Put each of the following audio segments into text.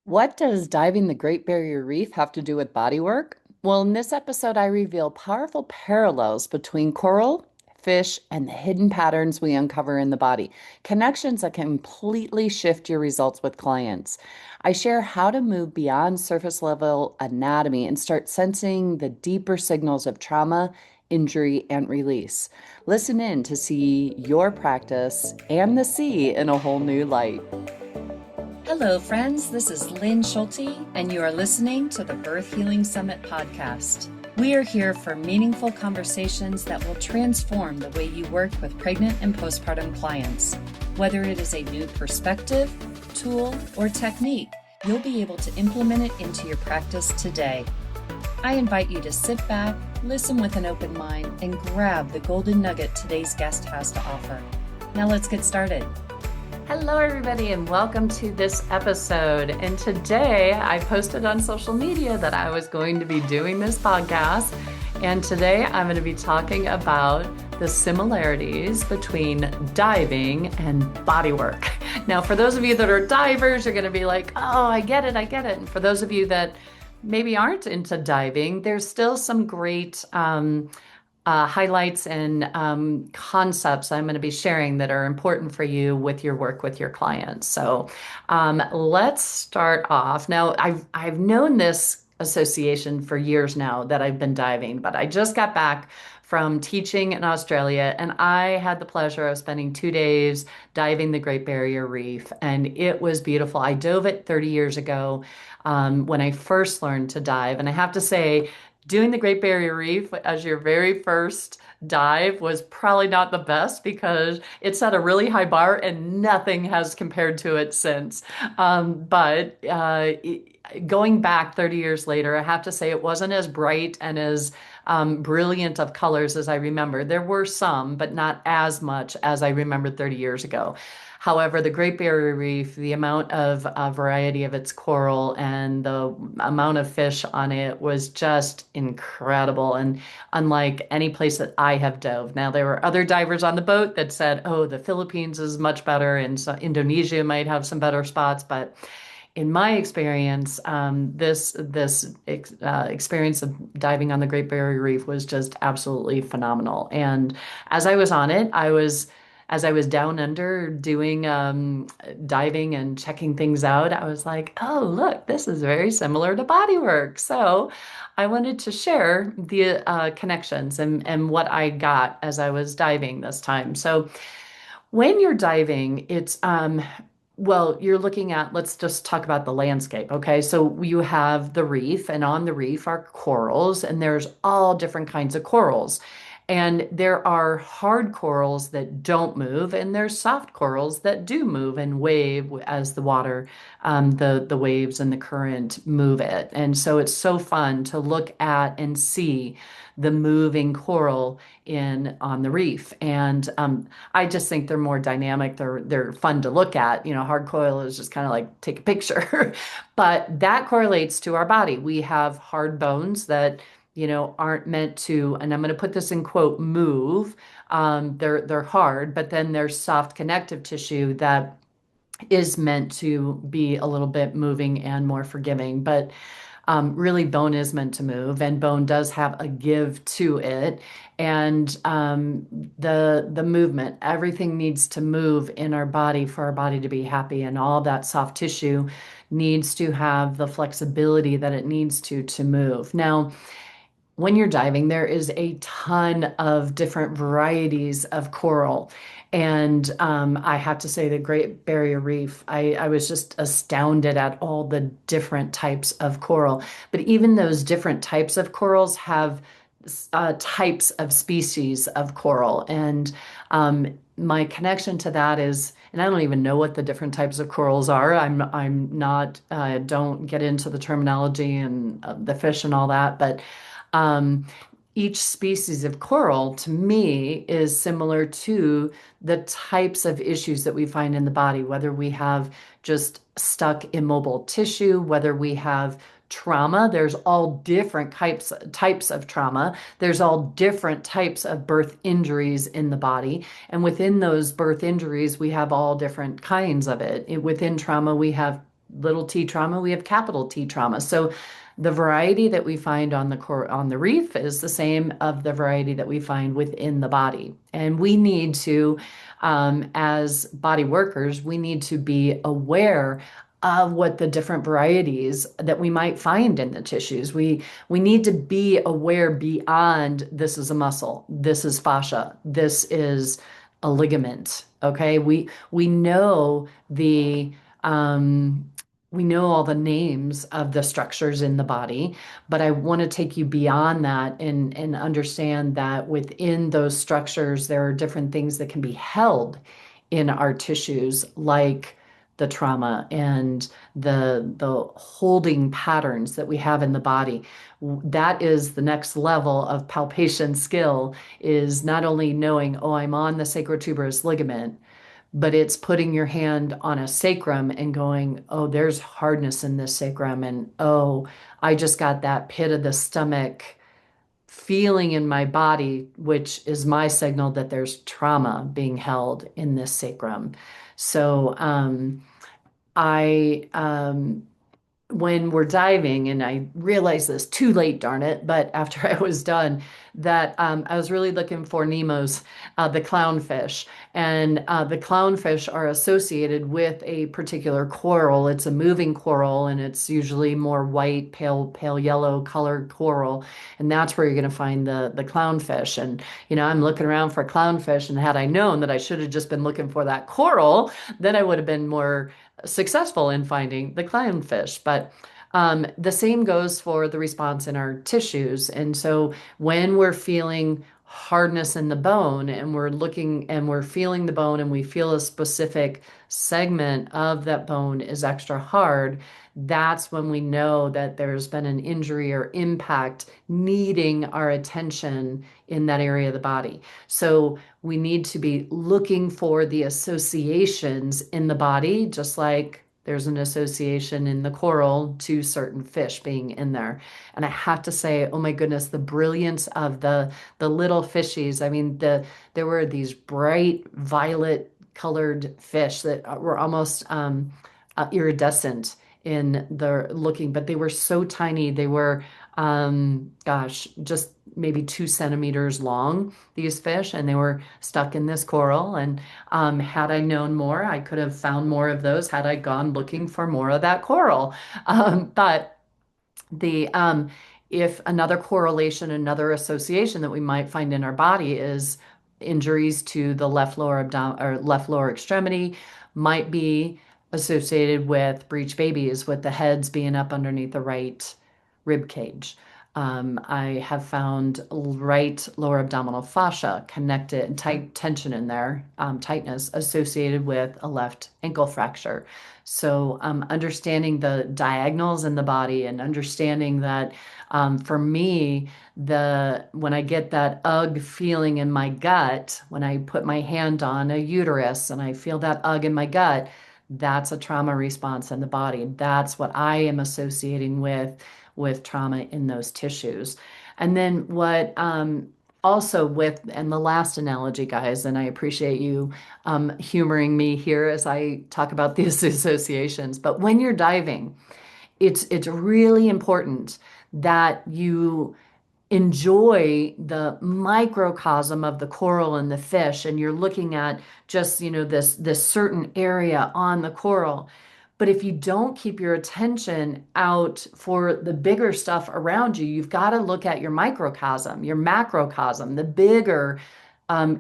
What does diving the Great Barrier Reef have to do with bodywork? Well, in this episode, I reveal powerful parallels between coral, fish, and the hidden patterns we uncover in the body, connections that can completely shift your results with clients. I share how to move beyond surface level anatomy and start sensing the deeper signals of trauma, injury, and release. Listen in to see your practice and the sea in a whole new light. Hello, friends. This is Lynn Schulte, and you are listening to the Birth Healing Summit podcast. We are here for meaningful conversations that will transform the way you work with pregnant and postpartum clients. Whether it is a new perspective, tool, or technique, you'll be able to implement it into your practice today. I invite you to sit back, listen with an open mind, and grab the golden nugget today's guest has to offer. Now let's get started. Hello, everybody, and welcome to this episode. And today I posted on social media that I was going to be doing this podcast. And today I'm going to be talking about the similarities between diving and bodywork. Now, for those of you that are divers, you're going to be like, oh, I get it. And for those of you that maybe aren't into diving, there's still some great highlights and concepts I'm going to be sharing that are important for you with your work with your clients. So let's start off. Now, I've known this association for years now that I've been diving, but I just got back from teaching in Australia, and I had the pleasure of spending 2 days diving the Great Barrier Reef, and it was beautiful. I dove it 30 years ago when I first learned to dive, and I have to say, doing the Great Barrier Reef as your very first dive was probably not the best because it set a really high bar and nothing has compared to it since. But going back 30 years later, I have to say it wasn't as bright and as brilliant of colors as I remember. There were some, but not as much as I remembered 30 years ago. However, the Great Barrier Reef, the amount of variety of its coral and the amount of fish on it was just incredible and unlike any place that I have dove. Now, there were other divers on the boat that said, oh, the Philippines is much better and so Indonesia might have some better spots, but in my experience, this experience of diving on the Great Barrier Reef was just absolutely phenomenal. And as I was on it, as I was down under doing diving and checking things out, I was like, oh, look, this is very similar to bodywork. So I wanted to share the connections and what I got as I was diving this time. So when you're diving, it's well, you're looking at, let's just talk about the landscape, okay? So you have the reef, and on the reef are corals, and there's all different kinds of corals. And there are hard corals that don't move, and there's soft corals that do move and wave as the water, the waves and the current move it. And so it's so fun to look at and see the moving coral in on the reef. And I just think they're more dynamic. They're fun to look at. You know, hard coral is just kind of like take a picture, but that correlates to our body. We have hard bones that aren't meant to, and I'm going to put this in quote, move. They're hard, but then there's soft connective tissue that is meant to be a little bit moving and more forgiving. But really, bone is meant to move, and bone does have a give to it. And the movement, everything needs to move in our body for our body to be happy, and all that soft tissue needs to have the flexibility that it needs to move. Now, when you're diving, there is a ton of different varieties of coral. And I have to say, the Great Barrier Reef, I was just astounded at all the different types of coral. But even those different types of corals have types of species of coral. And my connection to that is, and I don't even know what the different types of corals are. I'm not, don't get into the terminology and the fish and all that, but um, each species of coral to me is similar to the types of issues that we find in the body, whether we have just stuck immobile tissue, whether we have trauma. There's all different types of trauma. There's all different types of birth injuries in the body. And within those birth injuries, we have all different kinds of it. Within trauma, we have little t trauma, we have capital T trauma. So the variety that we find on the core on the reef is the same of the variety that we find within the body. And we need to, as body workers, we need to be aware of what the different varieties that we might find in the tissues. We need to be aware beyond this is a muscle, this is fascia, this is a ligament. Okay, we know the we know all the names of the structures in the body, but I want to take you beyond that and understand that within those structures there are different things that can be held in our tissues, like the trauma and the holding patterns that we have in the body. That is the next level of palpation skill, is not only knowing, oh, I'm on the sacrotuberous ligament, but it's putting your hand on a sacrum and going, oh, there's hardness in this sacrum. And oh, I just got that pit of the stomach feeling in my body, which is my signal that there's trauma being held in this sacrum. So I when we're diving, and I realized this too late, darn it, but after I was done, that I was really looking for Nemo's, the clownfish. And the clownfish are associated with a particular coral. It's a moving coral, and it's usually more white, pale yellow colored coral. And that's where you're going to find the clownfish. And, I'm looking around for clownfish. And had I known that I should have just been looking for that coral, then I would have been more successful in finding the clownfish. But the same goes for the response in our tissues. And so when we're feeling hardness in the bone and we're looking and we're feeling the bone and we feel a specific segment of that bone is extra hard, that's when we know that there's been an injury or impact needing our attention in that area of the body. So we need to be looking for the associations in the body, just like there's an association in the coral to certain fish being in there. And I have to say, oh my goodness, the brilliance of the little fishies. I mean, there were these bright violet colored fish that were almost iridescent in the looking, but they were so tiny. They were, gosh, just maybe 2 centimeters long, these fish, and they were stuck in this coral. And had I known more, I could have found more of those had I gone looking for more of that coral. But the if another correlation, another association that we might find in our body is injuries to the left lower abdomen or left lower extremity, might be associated with breech babies, with the heads being up underneath the right rib cage. I have found right lower abdominal fascia connected, tight tension in there, tightness associated with a left ankle fracture. So, understanding the diagonals in the body and understanding that, for me, when I get that ugh feeling in my gut, when I put my hand on a uterus and I feel that ugh in my gut, that's a trauma response in the body. That's what I am associating with trauma in those tissues. And then what also with, and the last analogy, guys, and I appreciate you humoring me here as I talk about these associations, but when you're diving, it's really important that you enjoy the microcosm of the coral and the fish, and you're looking at just, this certain area on the coral. But if you don't keep your attention out for the bigger stuff around you, you've got to look at your microcosm, your macrocosm, the bigger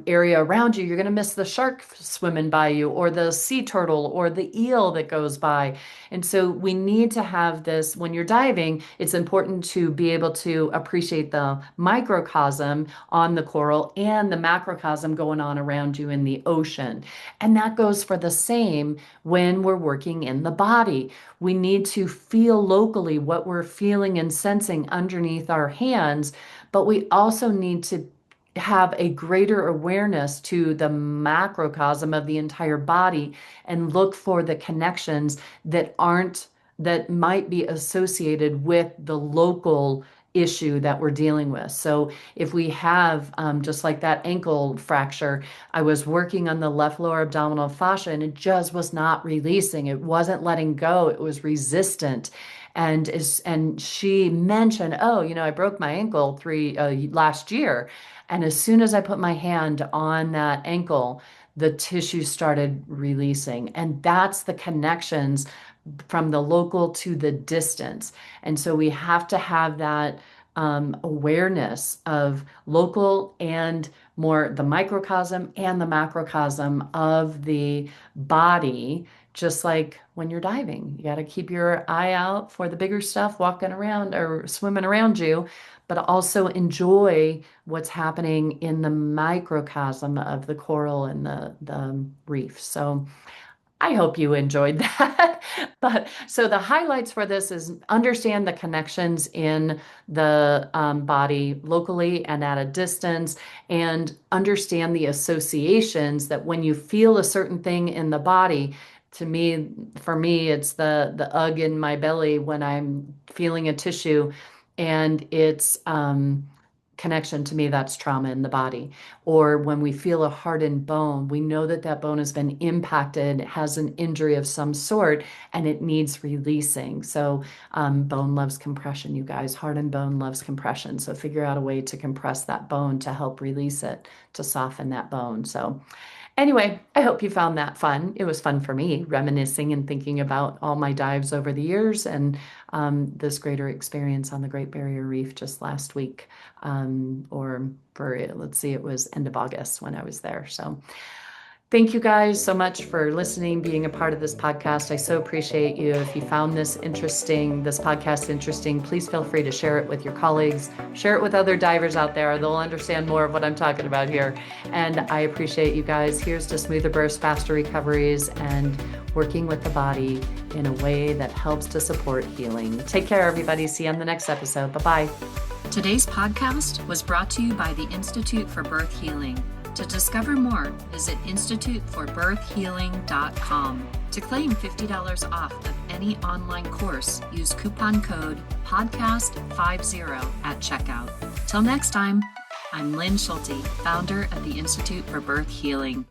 area around you. You're going to miss the shark swimming by you, or the sea turtle, or the eel that goes by. And so we need to have this when you're diving. It's important to be able to appreciate the microcosm on the coral and the macrocosm going on around you in the ocean. And that goes for the same when we're working in the body. We need to feel locally what we're feeling and sensing underneath our hands, but we also need to have a greater awareness to the macrocosm of the entire body and look for the connections that might be associated with the local issue that we're dealing with. So if we have, just like that ankle fracture, I was working on the left lower abdominal fascia and it just was not releasing. It wasn't letting go. It was resistant. And she mentioned, oh, I broke my ankle last year. And as soon as I put my hand on that ankle, the tissue started releasing. And that's the connections from the local to the distance. And so we have to have that awareness of local and more the microcosm and the macrocosm of the body, just like when you're diving. You got to keep your eye out for the bigger stuff walking around or swimming around you, but also enjoy what's happening in the microcosm of the coral and the reef. So I hope you enjoyed that. But so the highlights for this is understand the connections in the body locally and at a distance, and understand the associations that when you feel a certain thing in the body, for me, it's the ugh in my belly when I'm feeling a tissue, and it's connection to me, that's trauma in the body. Or when we feel a hardened bone, we know that that bone has been impacted, has an injury of some sort, and it needs releasing. So bone loves compression, you guys. Hardened bone loves compression. So figure out a way to compress that bone to help release it, to soften that bone. So anyway, I hope you found that fun. It was fun for me, reminiscing and thinking about all my dives over the years, and this greater experience on the Great Barrier Reef just last week. Let's see, it was end of August when I was there. So thank you guys so much for listening, being a part of this podcast. I so appreciate you. If you found this podcast interesting, please feel free to share it with your colleagues, share it with other divers out there. They'll understand more of what I'm talking about here. And I appreciate you guys. Here's to smoother bursts, faster recoveries, and working with the body in a way that helps to support healing. Take care, everybody. See you on the next episode. Bye-bye. Today's podcast was brought to you by the Institute for Birth Healing. To discover more, visit instituteforbirthhealing.com. To claim $50 off of any online course, use coupon code PODCAST50 at checkout. Till next time, I'm Lynn Schulte, founder of the Institute for Birth Healing.